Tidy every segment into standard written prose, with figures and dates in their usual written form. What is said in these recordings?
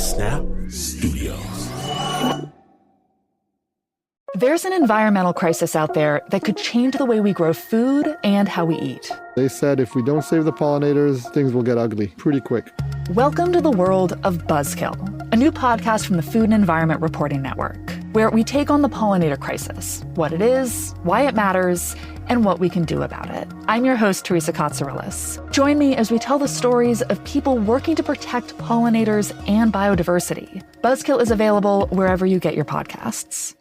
Snap Studios. There's an environmental crisis out there that could change the way we grow food and how we eat. They said if we don't save the pollinators, things will get ugly pretty quick. Welcome to the world of Buzzkill, a new podcast from the Food and Environment Reporting Network, where we take on the pollinator crisis, what it is, why it matters, and what we can do about it. I'm your host, Teresa Katsarillis. Join me as we tell the stories of people working to protect pollinators and biodiversity. Buzzkill is available wherever you get your podcasts.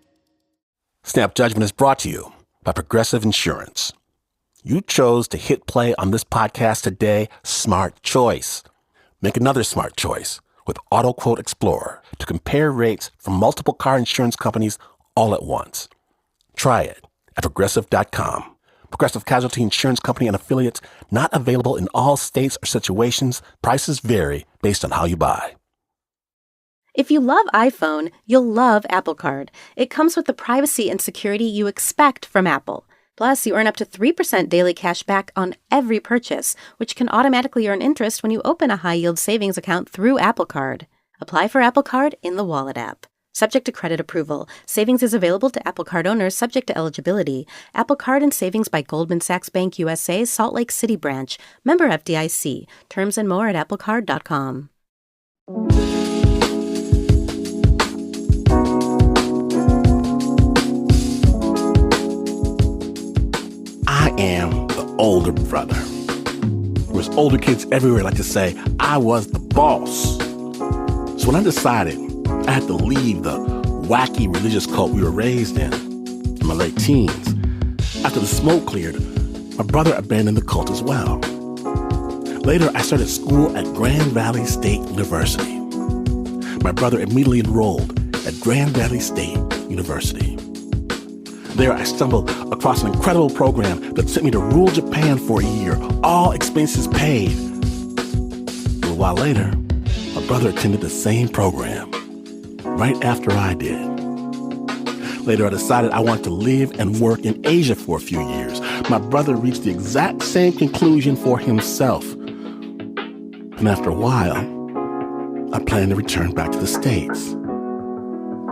Snap Judgment is brought to you by Progressive Insurance. You chose to hit play on this podcast today. Smart choice. Make another smart choice with Auto Quote Explorer to compare rates from multiple car insurance companies all at once. Try it at Progressive.com. Progressive Casualty Insurance Company and affiliates. Not available in all states or situations. Prices vary based on how you buy. If you love iPhone, you'll love Apple Card. It comes with the privacy and security you expect from Apple. Plus, you earn up to 3% daily cash back on every purchase, which can automatically earn interest when you open a high-yield savings account through Apple Card. Apply for Apple Card in the Wallet app. Subject to credit approval. Savings is available to Apple Card owners subject to eligibility. Apple Card and Savings by Goldman Sachs Bank USA, Salt Lake City branch. Member FDIC. Terms and more at applecard.com. I am the older brother. Whereas older kids everywhere like to say, I was the boss. So when I decided I had to leave the wacky religious cult we were raised in my late teens, after the smoke cleared, my brother abandoned the cult as well. Later, I started school at Grand Valley State University. My brother immediately enrolled at Grand Valley State University. There, I stumbled across an incredible program that sent me to rural Japan for a year, all expenses paid. A little while later, my brother attended the same program, right after I did. Later, I decided I wanted to live and work in Asia for a few years. My brother reached the exact same conclusion for himself. And after a while, I planned to return back to the States.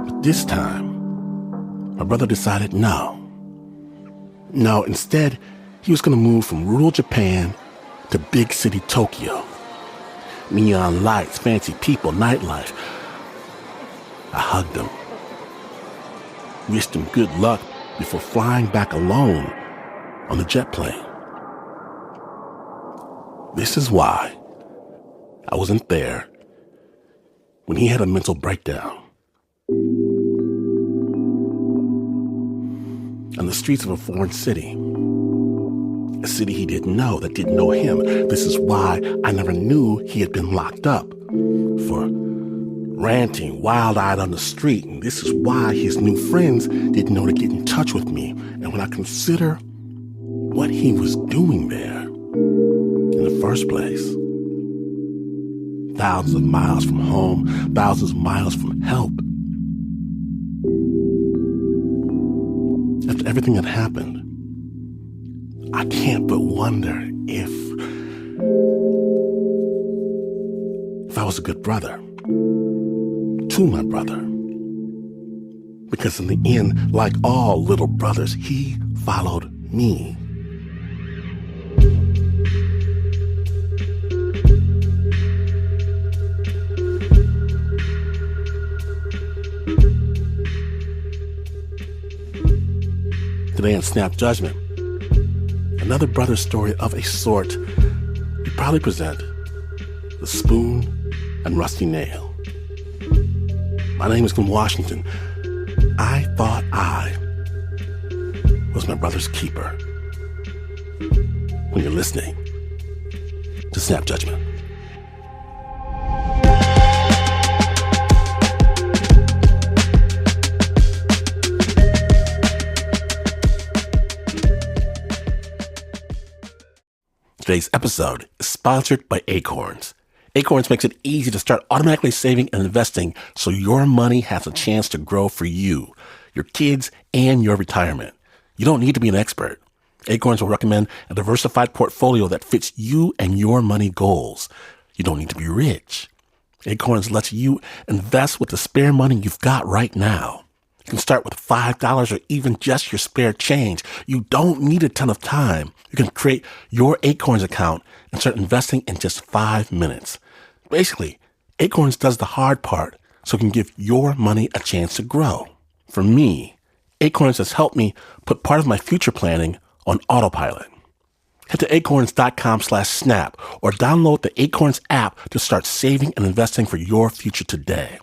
But this time, my brother decided no. No, instead, he was going to move from rural Japan to big city Tokyo. Neon lights, fancy people, nightlife. I hugged him. Wished him good luck before flying back alone on the jet plane. This is why I wasn't there when he had a mental breakdown. On the streets of a foreign city. A city he didn't know, that didn't know him. This is why I never knew he had been locked up for ranting wild-eyed on the street. And this is why his new friends didn't know to get in touch with me. And when I consider what he was doing there in the first place, thousands of miles from home, thousands of miles from help, after everything that happened, I can't but wonder if I was a good brother to my brother. Because in the end, like all little brothers, he followed me. Today on Snap Judgment, another brother story of a sort. We proudly present The Spoon and Rusty Nail. My name is Glenn Washington. I thought I was my brother's keeper. When you're listening to Snap Judgment. Today's episode is sponsored by Acorns. Acorns makes it easy to start automatically saving and investing so your money has a chance to grow for you, your kids, and your retirement. You don't need to be an expert. Acorns will recommend a diversified portfolio that fits you and your money goals. You don't need to be rich. Acorns lets you invest with the spare money you've got right now. You can start with $5 or even just your spare change. You don't need a ton of time. You can create your Acorns account and start investing in just 5 minutes. Basically, Acorns does the hard part so it can give your money a chance to grow. For me, Acorns has helped me put part of my future planning on autopilot. Head to acorns.com/snap or download the Acorns app to start saving and investing for your future today.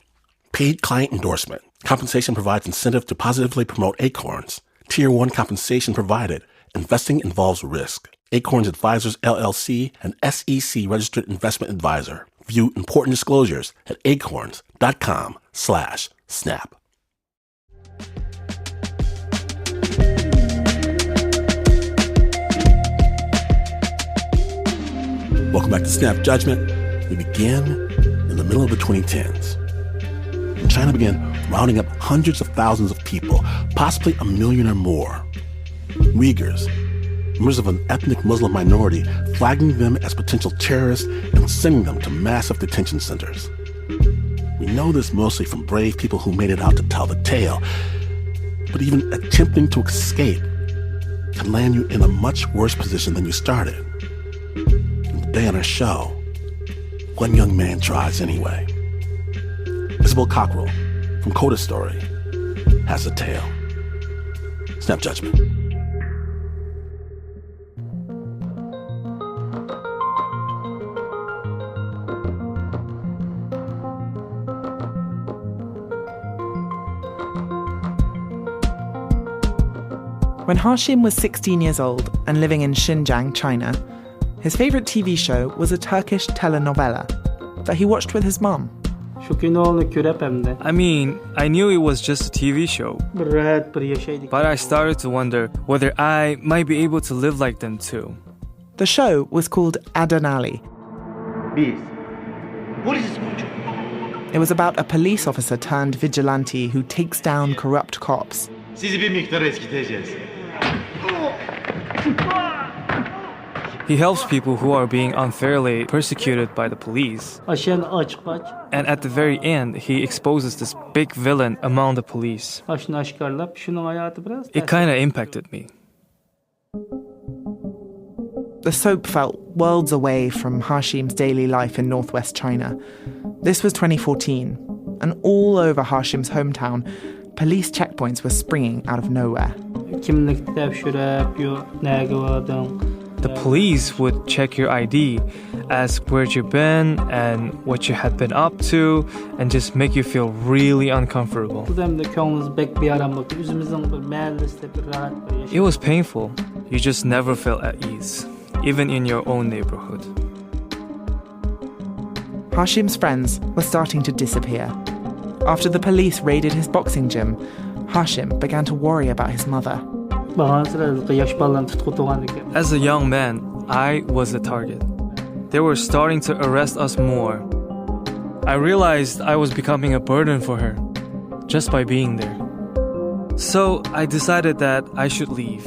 Paid client endorsement. Compensation provides incentive to positively promote Acorns. Tier 1 compensation provided. Investing involves risk. Acorns Advisors LLC, an SEC registered investment advisor. View important disclosures at acorns.com/snap. Welcome back to Snap Judgment. We begin in the middle of the 2010s. China began rounding up hundreds of thousands of people, possibly 1 million or more. Uyghurs, members of an ethnic Muslim minority, flagging them as potential terrorists and sending them to massive detention centers. We know this mostly from brave people who made it out to tell the tale. But even attempting to escape can land you in a much worse position than you started. And today on our show, one young man tries anyway. Isobel Cockerell from Coda Story has a tale. Snap Judgment. When Hashim was 16 years old and living in Xinjiang, China, his favorite TV show was a Turkish telenovela that he watched with his mum. I mean, I knew it was just a TV show, but I started to wonder whether I might be able to live like them too. The show was called Adanali. It was about a police officer turned vigilante who takes down corrupt cops. He helps people who are being unfairly persecuted by the police. And at the very end, he exposes this big villain among the police. It kind of impacted me. The soap felt worlds away from Hashim's daily life in northwest China. This was 2014, and all over Hashim's hometown, police checkpoints were springing out of nowhere. The police would check your ID, ask where you've been and what you had been up to, and just make you feel really uncomfortable. It was painful. You just never felt at ease, even in your own neighborhood. Hashim's friends were starting to disappear. After the police raided his boxing gym, Hashim began to worry about his mother. As a young man, I was the target. They were starting to arrest us more. I realized I was becoming a burden for her, just by being there. So I decided that I should leave.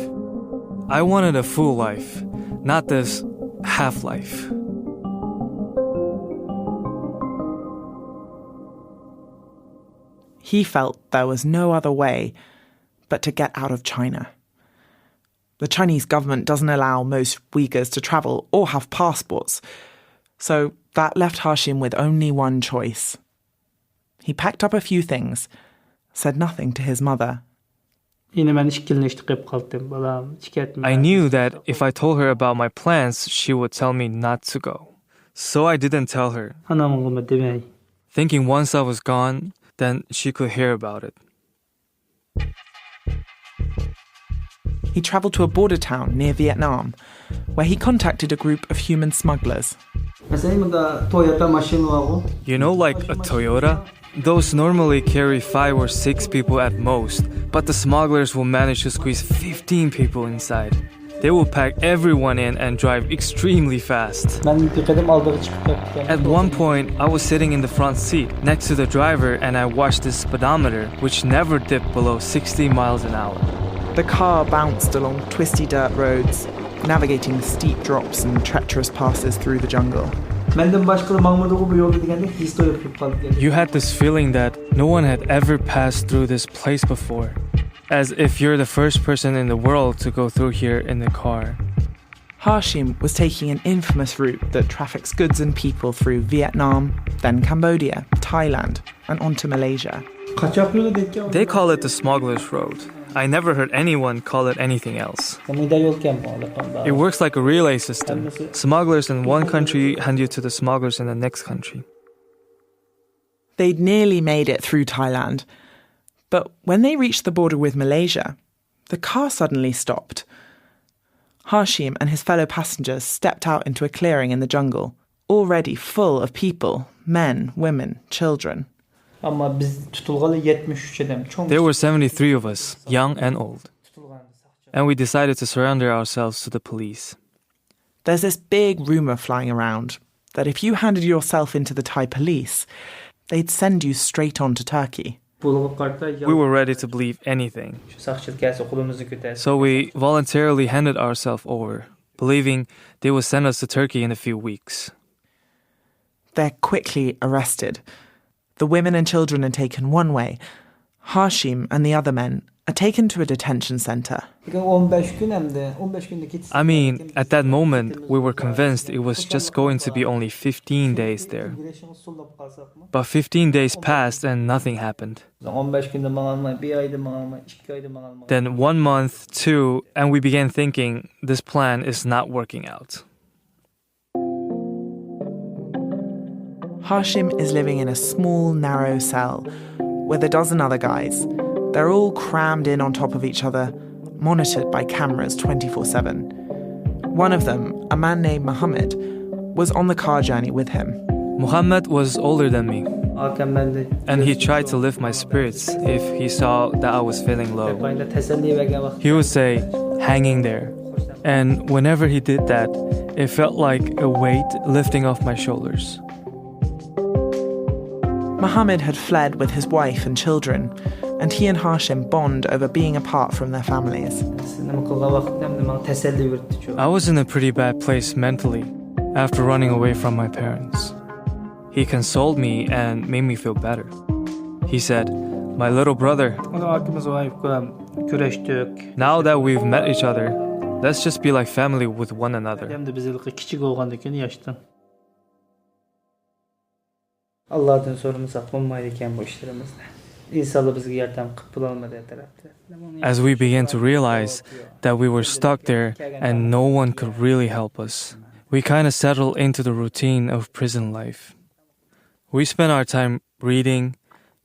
I wanted a full life, not this half-life. He felt there was no other way but to get out of China. The Chinese government doesn't allow most Uyghurs to travel or have passports, so that left Hashim with only one choice. He packed up a few things, said nothing to his mother. I knew that if I told her about my plans, she would tell me not to go. So I didn't tell her, thinking once I was gone, then she could hear about it. He travelled to a border town near Vietnam, where he contacted a group of human smugglers. You know, like a Toyota? Those normally carry 5 or 6 people at most, but the smugglers will manage to squeeze 15 people inside. They will pack everyone in and drive extremely fast. At one point, I was sitting in the front seat next to the driver and I watched the speedometer, which never dipped below 60 miles an hour. The car bounced along twisty dirt roads, navigating steep drops and treacherous passes through the jungle. You had this feeling that no one had ever passed through this place before, as if you're the first person in the world to go through here in a car. Hashim was taking an infamous route that traffics goods and people through Vietnam, then Cambodia, Thailand, and onto Malaysia. They call it the smuggler's road. I never heard anyone call it anything else. It works like a relay system. Smugglers in one country hand you to the smugglers in the next country. They'd nearly made it through Thailand, but when they reached the border with Malaysia, the car suddenly stopped. Hashim and his fellow passengers stepped out into a clearing in the jungle, already full of people, men, women, children. There were 73 of us, young and old. And we decided to surrender ourselves to the police. There's this big rumour flying around that if you handed yourself into the Thai police, they'd send you straight on to Turkey. We were ready to believe anything. So we voluntarily handed ourselves over, believing they would send us to Turkey in a few weeks. They're quickly arrested. The women and children are taken one way. Hashim and the other men are taken to a detention centre. I mean, at that moment, we were convinced it was just going to be only 15 days there. But 15 days passed and nothing happened. Then 1 month, 2, and we began thinking this plan is not working out. Hashim is living in a small, narrow cell with a dozen other guys. They're all crammed in on top of each other, monitored by cameras 24/7. One of them, a man named Mohammed, was on the car journey with him. Muhammad was older than me, and he tried to lift my spirits if he saw that I was feeling low. He would say, "Hanging there." And whenever he did that, it felt like a weight lifting off my shoulders. Mohammed had fled with his wife and children, and he and Hashim bond over being apart from their families. I was in a pretty bad place mentally after running away from my parents. He consoled me and made me feel better. He said, "My little brother, now that we've met each other, let's just be like family with one another." Allah'tan sorumsak bulmaydı ekan bu işlerimizde. İnşallah bizga yordam qilib bulolmadi tarafda. As we began to realize that we were stuck there and no one could really help us, we kind of settled into the routine of prison life. We spent our time reading,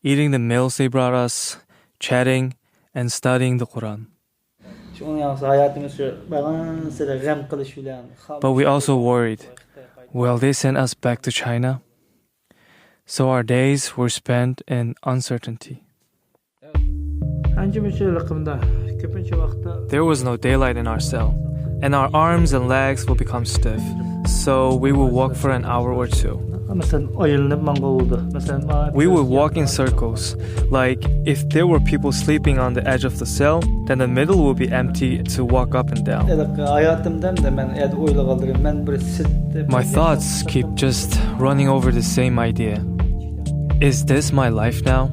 eating the meals they brought us, chatting, and studying the Quran. But we also worried, will they send us back to China? So our days were spent in uncertainty. There was no daylight in our cell, and our arms and legs would become stiff. So we would walk for an hour or two. We would walk in circles, like if there were people sleeping on the edge of the cell, then the middle would be empty to walk up and down. My thoughts keep just running over the same idea. Is this my life now?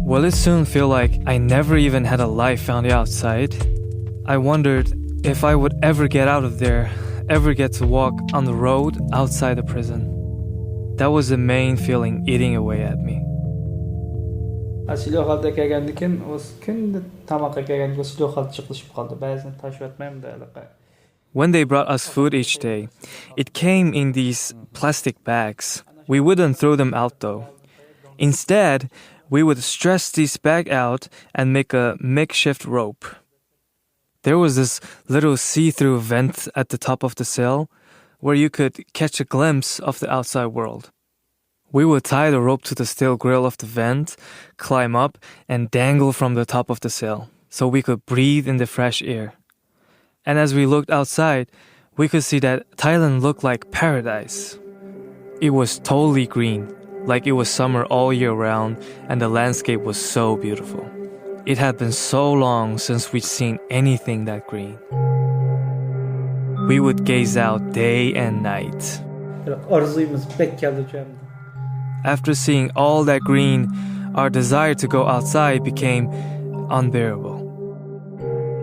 Will it soon feel like I never even had a life on the outside? I wondered if I would ever get out of there, ever get to walk on the road outside the prison. That was the main feeling eating away at me. When they brought us food each day, it came in these plastic bags. We wouldn't throw them out though. Instead, we would stretch these bags out and make a makeshift rope. There was this little see-through vent at the top of the cell where you could catch a glimpse of the outside world. We would tie the rope to the steel grill of the vent, climb up, and dangle from the top of the cell so we could breathe in the fresh air. And as we looked outside, we could see that Thailand looked like paradise. It was totally green, like it was summer all year round, and the landscape was so beautiful. It had been so long since we'd seen anything that green. We would gaze out day and night. Arzuyumuz pek keldi jo'mdi. After seeing all that green, our desire to go outside became unbearable.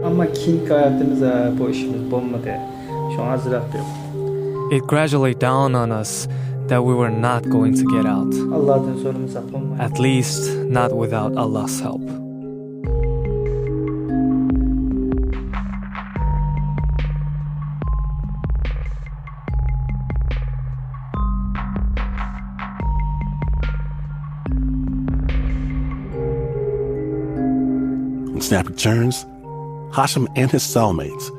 Ama keyingi hayatımızda bu işimiz bo'lmadi. Şu azraq bir. It gradually dawned on us that we were not going to get out, Allah'tan sorumsak olmaydı. at least not without Allah's help. When Snap returns, Hashim and his cellmates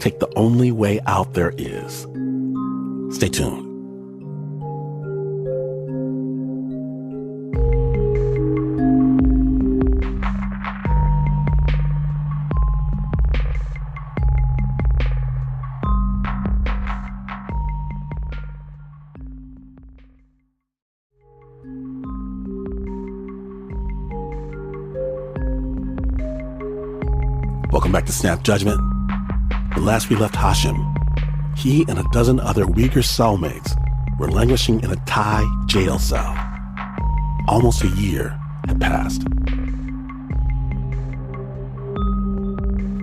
take the only way out there is. Stay tuned. Welcome back to Snap Judgment. When last we left Hashim, he and a dozen other Uyghur cellmates were languishing in a Thai jail cell. Almost a year had passed.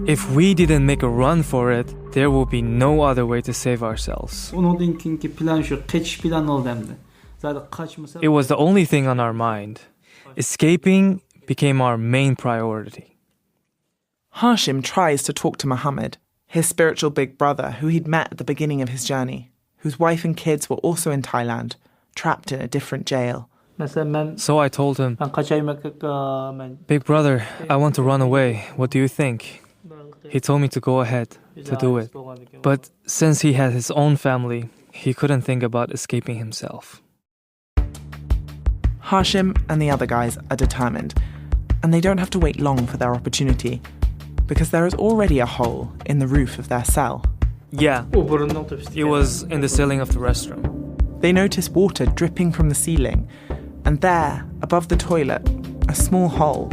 If we didn't make a run for it, there will be no other way to save ourselves. Ondan keyingi plan şu, kaçış plan oldu emdi. Zaten kaçmasa It was the only thing on our mind. Escaping became our main priority. Hashim tries to talk to Muhammad, his spiritual big brother who he'd met at the beginning of his journey, whose wife and kids were also in Thailand, trapped in a different jail. mesela ben So I told him, kaçayım ben Big brother, I want to run away. What do you think? He told me to go ahead, to do it. But since he had his own family, he couldn't think about escaping himself. Hashim and the other guys are determined, and they don't have to wait long for their opportunity, because there is already a hole in the roof of their cell. Yeah, o burundan tepsi. it was in the ceiling of the restroom. They notice water dripping from the ceiling, and there, above the toilet, a small hole.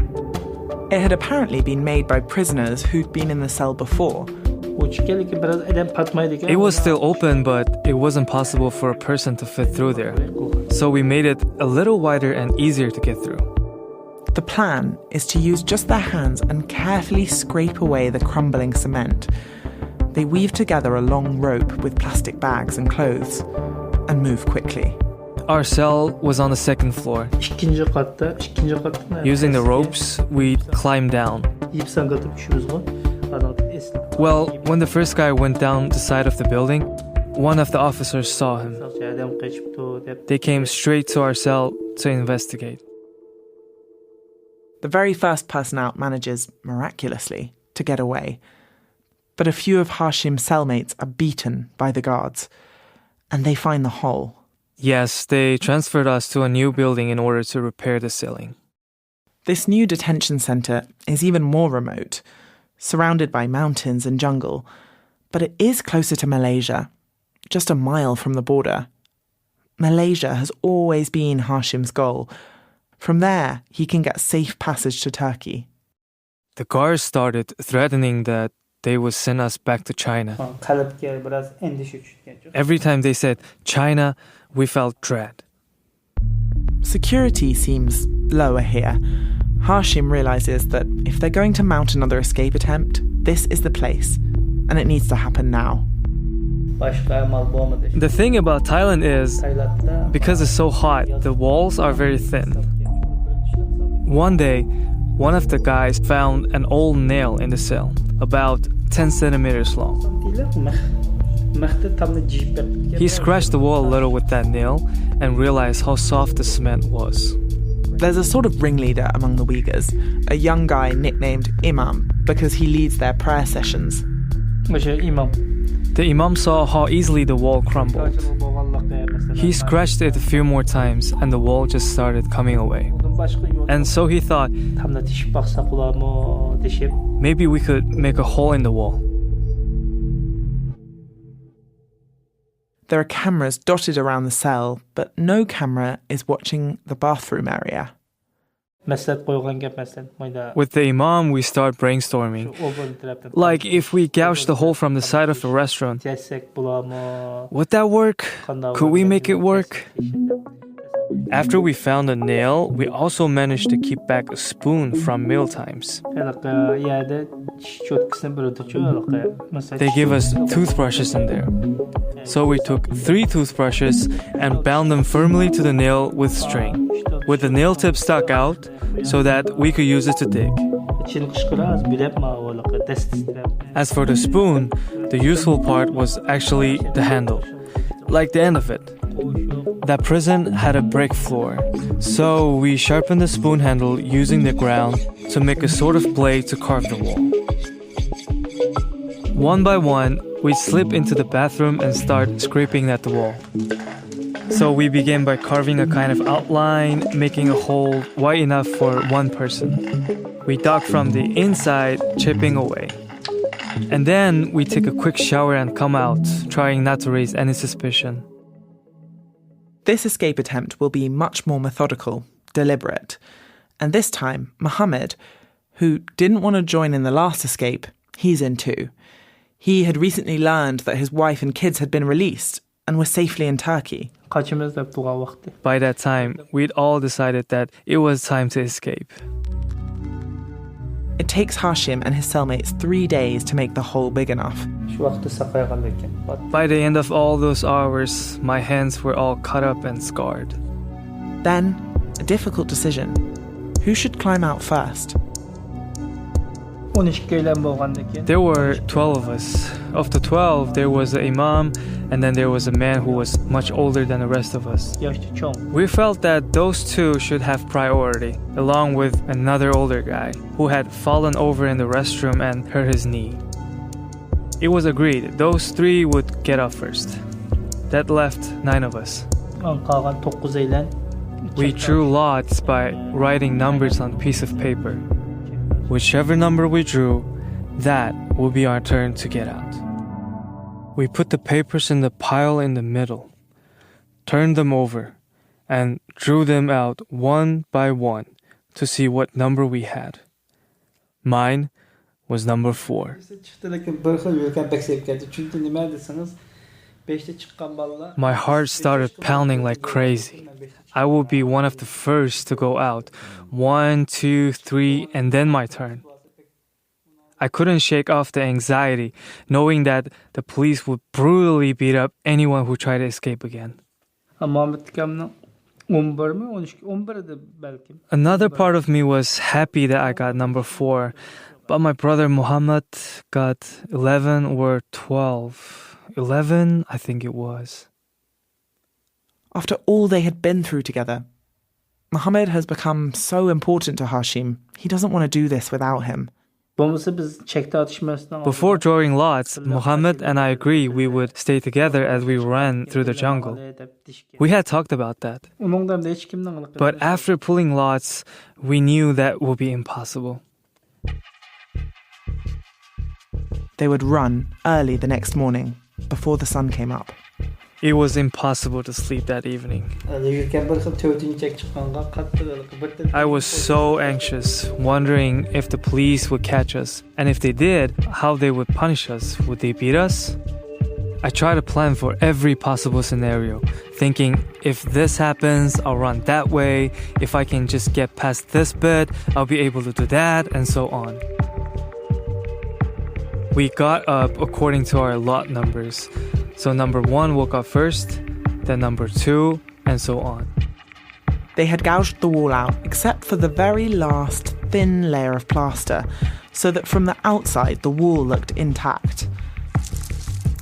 It had apparently been made by prisoners who'd been in the cell before. O çıkalı ki biraz eden patmaydı ki. It was still open, but it wasn't possible for a person to fit through there. So we made it a little wider and easier to get through. The plan is to use just their hands and carefully scrape away the crumbling cement. They weave together a long rope with plastic bags and clothes and move quickly. Our cell was on the second floor. İkinci katta. Using the ropes, we climbed down. İpsen katıp düşürüz o. Adam esli. Well, when the first guy went down the side of the building, one of the officers saw him. Adam kaçıptı dep. They came straight to our cell to investigate. The very first person out manages, miraculously, to get away. But a few of Hashim's cellmates are beaten by the guards, and they find the hole. Yes, they transferred us to a new building in order to repair the ceiling. This new detention centre is even more remote, surrounded by mountains and jungle, but it is closer to Malaysia, just a mile from the border. Malaysia has always been Hashim's goal. From there, he can get safe passage to Turkey. The guards started threatening that they would send us back to China. Kalıp gel biraz endişe düştü. Every time they said China, we felt dread. Security seems lower here. Hashim realises that if they're going to mount another escape attempt, this is the place, and it needs to happen now. Başka mal bulamadı. The thing about Thailand is, Tayland'da because it's so hot, the walls are very thin. One day, one of the guys found an old nail in the cell, about 10 centimeters long. He scratched the wall a little with that nail and realized how soft the cement was. There's a sort of ringleader among the Uyghurs, a young guy nicknamed Imam because he leads their prayer sessions. The imam saw how easily the wall crumbled. He scratched it a few more times and the wall just started coming away. And so he thought, maybe we could make a hole in the wall. There are cameras dotted around the cell, but no camera is watching the bathroom area. With the imam, we start brainstorming. Like, if we gouge the hole from the side of the restaurant, would that work? Could we make it work? After we found a nail, we also managed to keep back a spoon from meal times. They give us toothbrushes in there. So we took 3 toothbrushes and bound them firmly to the nail with string, with the nail tip stuck out so that we could use it to dig. As for the spoon, the useful part was actually the handle, like the end of it. That prison had a brick floor, so we sharpened the spoon handle using the ground to make a sort of blade to carve the wall. One by one, we'd slip into the bathroom and start scraping at the wall. So we began by carving a kind of outline, making a hole wide enough for one person. We dug from the inside, chipping away. And then we take a quick shower and come out, trying not to raise any suspicion. This escape attempt will be much more methodical, deliberate. And this time, Mohammed, who didn't want to join in the last escape, he's in too. He had recently learned that his wife and kids had been released and were safely in Turkey. By that time, we'd all decided that it was time to escape. It takes Hashim and his cellmates 3 days to make the hole big enough. By the end of all those hours, my hands were all cut up and scarred. Then, a difficult decision. Who should climb out first? There were 12 of us. Of the 12, there was the imam, and then there was a man who was much older than the rest of us. We felt that those 2 should have priority, along with another older guy who had fallen over in the restroom and hurt his knee. It was agreed those 3 would get up first. That left 9 of us. We drew lots by writing numbers on a piece of paper. Whichever number we drew, that will be our turn to get out. We put the papers in the pile in the middle, turned them over, and drew them out one by one to see what number we had. Mine was number 4. My heart started pounding like crazy. I would be one of the first to go out. 1, 2, 3, and then my turn. I couldn't shake off the anxiety, knowing that the police would brutally beat up anyone who tried to escape again. Another part of me was happy that I got number 4, but my brother Muhammad got 11 or 12. 11, I think it was. After all they had been through together, Mohammed has become so important to Hashim, he doesn't want to do this without him. Before drawing lots, Mohammed and I agreed we would stay together as we ran through the jungle. We had talked about that. But after pulling lots, we knew that would be impossible. They would run early the next morning, before the sun came up. It was impossible to sleep that evening. I was so anxious, wondering if the police would catch us, and if they did, how they would punish us. Would they beat us? I tried to plan for every possible scenario, thinking if this happens, I'll run that way. If I can just get past this bit, I'll be able to do that, and so on. We got up according to our lot numbers. So number 1 woke up first, then number 2, and so on. They had gouged the wall out, except for the very last thin layer of plaster, so that from the outside the wall looked intact.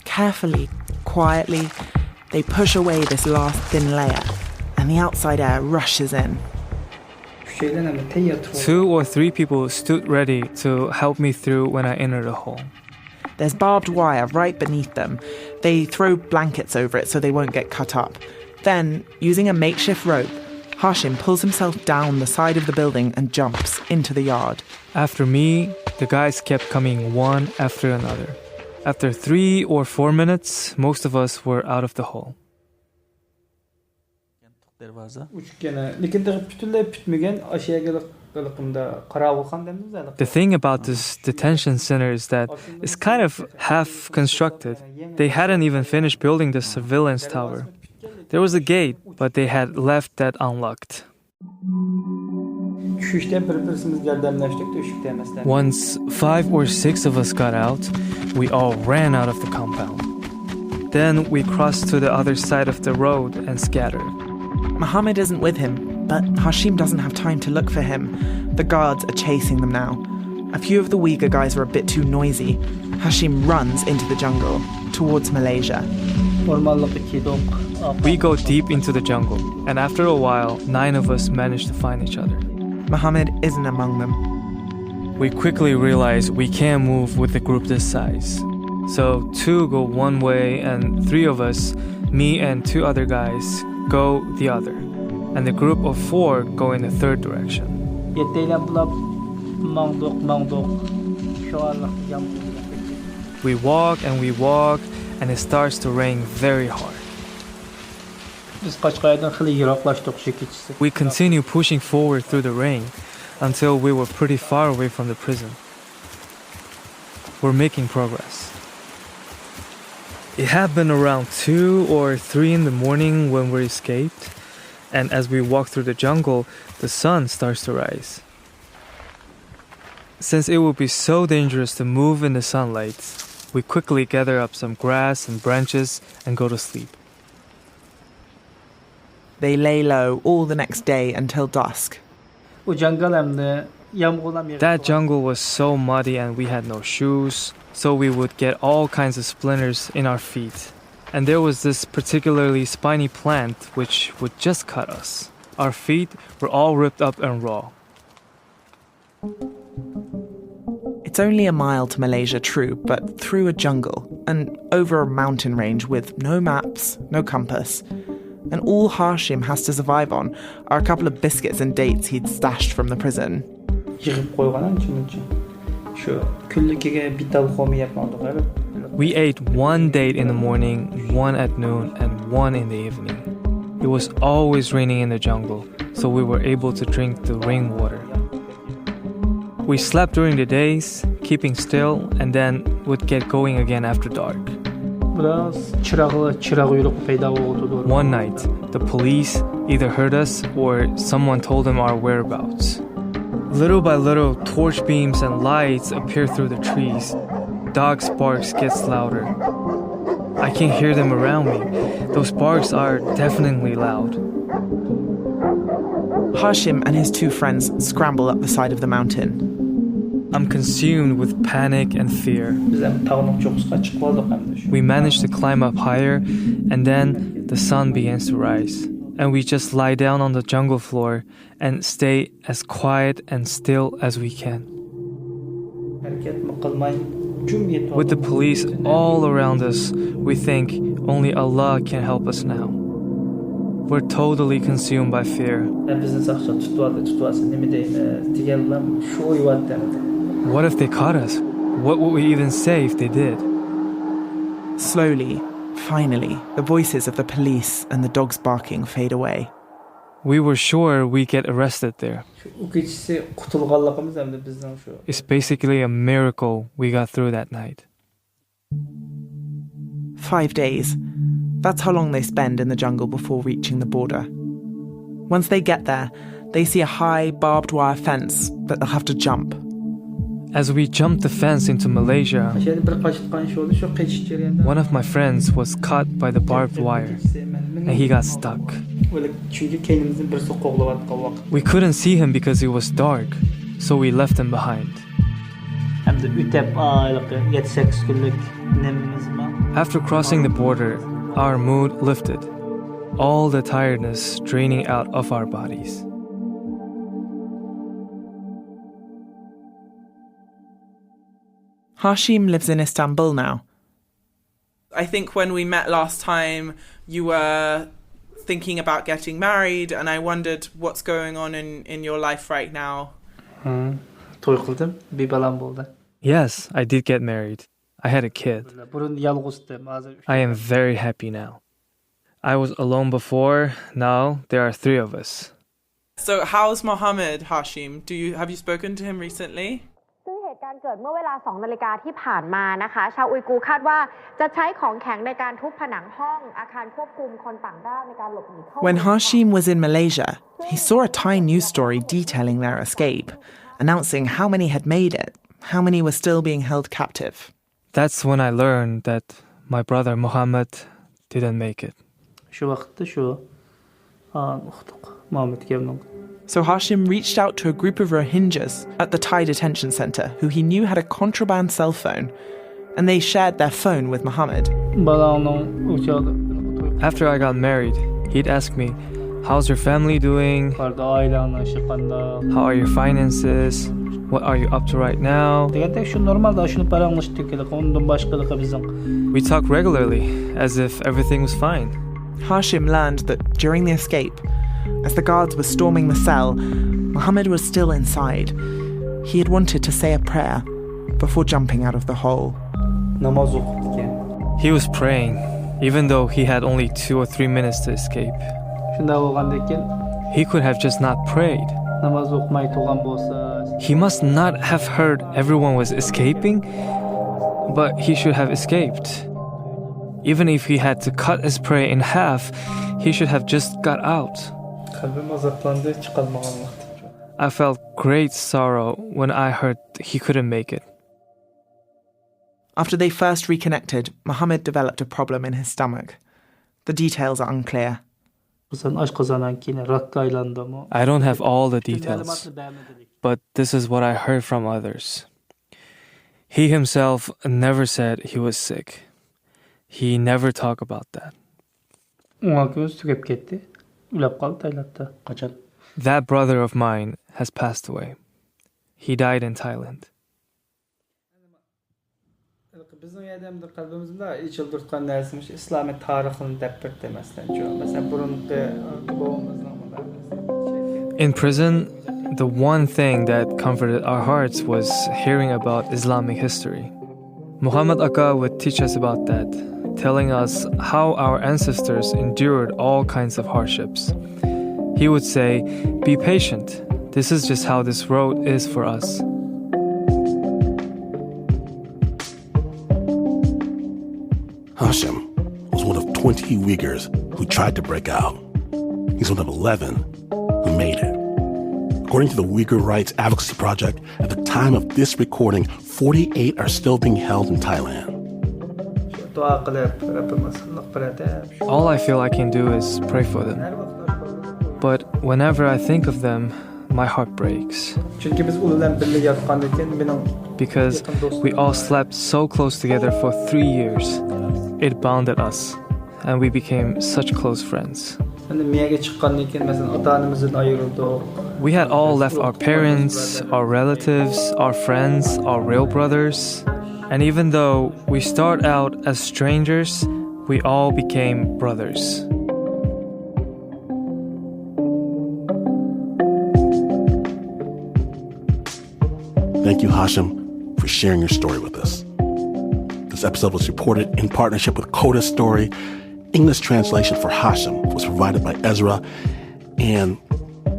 Carefully, quietly, they push away this last thin layer, and the outside air rushes in. 2 or 3 people stood ready to help me through when I entered the hole. There's barbed wire right beneath them. They throw blankets over it so they won't get cut up. Then, using a makeshift rope, Hashim pulls himself down the side of the building and jumps into the yard. After me, the guys kept coming one after another. After 3 or 4 minutes, most of us were out of the hole. darvoza. The thing about this detention center is that it's kind of half constructed. They hadn't even finished building the surveillance tower. There was a gate, but they had left that unlocked. Once 5 or 6 of us got out, we all ran out of the compound. Then we crossed to the other side of the road and scattered. Mohammed isn't with him, but Hashim doesn't have time to look for him. The guards are chasing them now. A few of the Uyghur guys are a bit too noisy. Hashim runs into the jungle, towards Malaysia. We go deep into the jungle, and after a while, 9 of us manage to find each other. Mohammed isn't among them. We quickly realize we can't move with a group this size. So 2 go one way, and 3 of us, me and 2 other guys, go the other. And the group of 4 go in the third direction. We walk, and it starts to rain very hard. We continue pushing forward through the rain until we were pretty far away from the prison. We're making progress. It had been around 2 or 3 in the morning when we escaped, and as we walk through the jungle, the sun starts to rise. Since it would be so dangerous to move in the sunlight, we quickly gather up some grass and branches and go to sleep. They lay low all the next day until dusk. That jungle was so muddy and we had no shoes, so we would get all kinds of splinters in our feet. And there was this particularly spiny plant which would just cut us. Our feet were all ripped up and raw. It's only a mile to Malaysia, true, but through a jungle and over a mountain range with no maps, no compass. And all Hashim has to survive on are a couple of biscuits and dates he'd stashed from the prison. We ate 1 date in the morning, 1 at noon, and 1 in the evening. It was always raining in the jungle, so we were able to drink the rainwater. We slept during the days, keeping still, and then would get going again after dark. One night, the police either heard us or someone told them our whereabouts. Little by little, torch beams and lights appear through the trees. Dogs' barks gets louder. I can hear them around me. Those barks are definitely loud. Hashim and his 2 friends scramble up the side of the mountain. I'm consumed with panic and fear. We manage to climb up higher, and then the sun begins to rise. And we just lie down on the jungle floor and stay as quiet and still as we can. With the police all around us, we think only Allah can help us now. We're totally consumed by fear. What if they caught us? What would we even say if they did? Slowly, finally, the voices of the police and the dogs barking fade away. We were sure we'd get arrested there. It's basically a miracle we got through that night. 5 days. That's how long they spend in the jungle before reaching the border. Once they get there, they see a high barbed wire fence that they'll have to jump. As we jumped the fence into Malaysia, one of my friends was caught by the barbed wire, and he got stuck. We couldn't see him because it was dark, so we left him behind. After crossing the border, our mood lifted, all the tiredness draining out of our bodies. Hashim lives in Istanbul now. I think when we met last time, you were thinking about getting married, and I wondered what's going on in your life right now. Yes, I did get married. I had a kid. I am very happy now. I was alone before. Now there are 3 of us. So how's Mohammed, Hashim? Have you spoken to him recently? ซึ่งเหตุการณ์เกิดเมื่อเวลา 2 นาฬิกาที่ผ่านมานะคะชาวอุยกูร์คาดว่าจะใช้ของแข็งในการทุบผนังห้องอาคารควบคุมคนต่างด้าวในการหลบหนีเข้า When Hashim was in Malaysia, he saw a Thai news story detailing their escape, announcing how many had made it, how many were still being held captive. That's when I learned that my brother Mohammed didn't make it. shu vaqtda shu uqdiq Muhammadga. So Hashim reached out to a group of Rohingyas at the Thai detention center who he knew had a contraband cell phone, and they shared their phone with Mohammed. After I got married, he'd ask me, how's your family doing? How are your finances? What are you up to right now? We talk regularly, as if everything was fine. Hashim learned that during the escape, as the guards were storming the cell, Mohammed was still inside. He had wanted to say a prayer before jumping out of the hole. He was praying, even though he had only 2 or 3 minutes to escape. He could have just not prayed. He must not have heard everyone was escaping, but he should have escaped. Even if he had to cut his prayer in half, he should have just got out. I felt great sorrow when I heard he couldn't make it. After they first reconnected, Mohammed developed a problem in his stomach. The details are unclear. I don't have all the details, but this is what I heard from others. He himself never said he was sick. He never talked about that. That brother of mine has passed away. He died in Thailand. In prison, the one thing that comforted our hearts was hearing about Islamic history. Muhammad Akka would teach us about that, telling us how our ancestors endured all kinds of hardships. He would say, be patient. This is just how this road is for us. Hashim was one of 20 Uyghurs who tried to break out. He's one of 11 who made it. According to the Uyghur Rights Advocacy Project, at the time of this recording, 48 are still being held in Thailand. All I feel I can do is pray for them. But whenever I think of them, my heart breaks. Because we all slept so close together for 3 years. It bonded us, and we became such close friends. We had all left our parents, our relatives, our friends, our real brothers. And even though we start out as strangers, we all became brothers. Thank you, Hashim, for sharing your story with us. This episode was reported in partnership with Coda Story. English translation for Hashim was provided by Ezra. And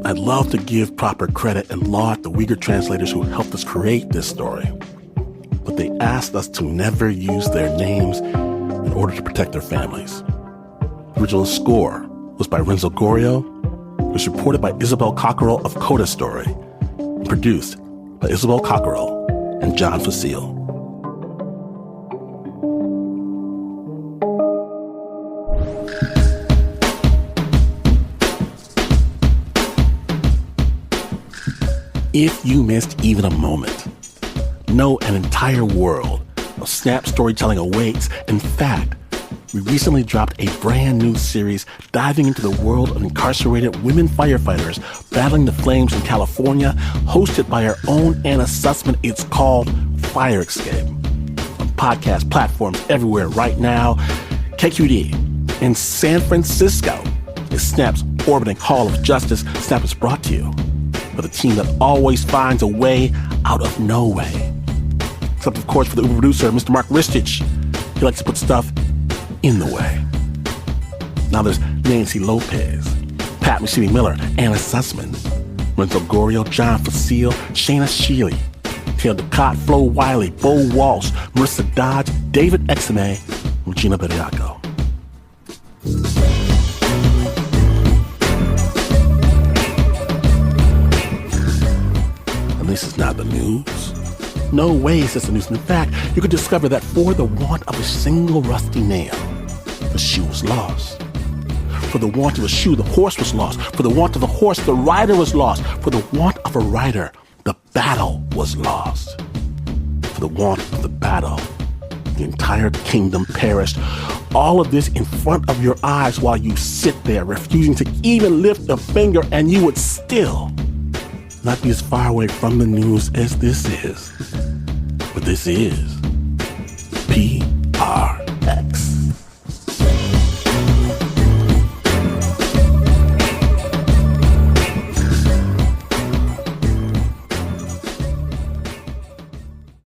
I'd love to give proper credit and laud the Uyghur translators who helped us create this story. But they asked us to never use their names in order to protect their families. The original score was by Renzo Gorrio. It was reported by Isobel Cockerell of Coda Story and produced by Isobel Cockerell and John Fecile. If you missed even a moment, know an entire world of Snap storytelling awaits. In fact, we recently dropped a brand new series diving into the world of incarcerated women firefighters battling the flames in California, hosted by our own Anna Sussman. It's called Fire Escape. On podcast platforms everywhere right now. KQD in San Francisco is Snap's orbiting Hall of Justice. Snap is brought to you by the team that always finds a way out of no way. Except, of course, for the Uber producer, Mr. Mark Ristich. He likes to put stuff in the way. Now there's Nancy Lopez, Pat Mesiti-Miller, Anna Sussman, Renzo Gorrio, John Fecile, Shayna Shealy, Taylor Ducot, Flo Wiley, Bo Walsh, Marissa Dodge, David Exene, Regina Bediaco. And this is not the news. No way is this the news. In fact, you could discover that for the want of a single rusty nail, the shoe was lost. For the want of a shoe, the horse was lost. For the want of the horse, the rider was lost. For the want of a rider, the battle was lost. For the want of the battle, the entire kingdom perished. All of this in front of your eyes while you sit there, refusing to even lift a finger, and you would still not be as far away from the news as this is. But this is